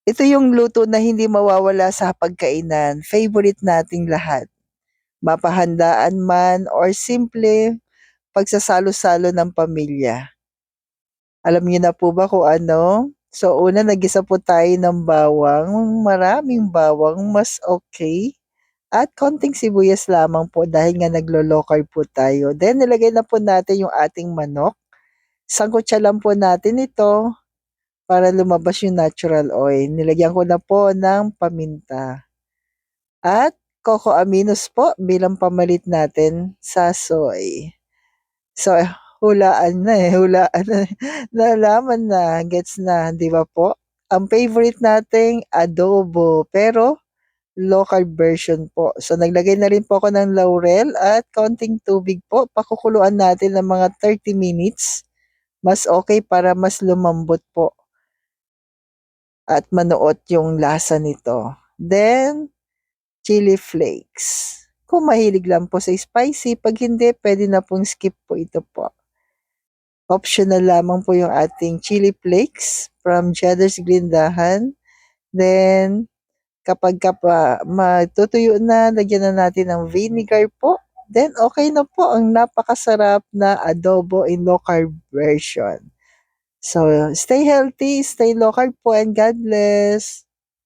Ito yung luto na hindi mawawala sa pagkainan, favorite nating lahat. Mapahandaan man or simple pagsasalo-salo ng pamilya. Alam niyo na po ba kung ano? So una naggisa po tayo ng bawang, maraming bawang mas okay. At konting sibuyas lamang po dahil nga naglo-low carb po tayo. Then nilagay na po natin yung ating manok. Sangkutsa lang po natin ito para lumabas yung natural oil. Nilagyan ko na po ng paminta. At coco aminos po bilang pamalit natin sa soy. So, hulaan na eh, hulaan na. Nalaman na, gets na, di ba po? Ang favorite nating adobo, pero local version po. So, naglagay na rin po ako ng laurel at konting tubig po. Pakukuluan natin ng mga 30 minutes. Mas okay para mas lumambot po at manuot yung lasa nito. Then, chili flakes. Kung mahilig lang po sa spicy, pag hindi, pwede na pong skip po ito po. Optional lamang po yung ating chili flakes from Cheddar's Glindahan. Then, kapag matutuyo na, lagyan na natin ng vinegar po. Then, okay na po ang napakasarap na adobo in low carb version. So, stay healthy, stay low carb po, and God bless.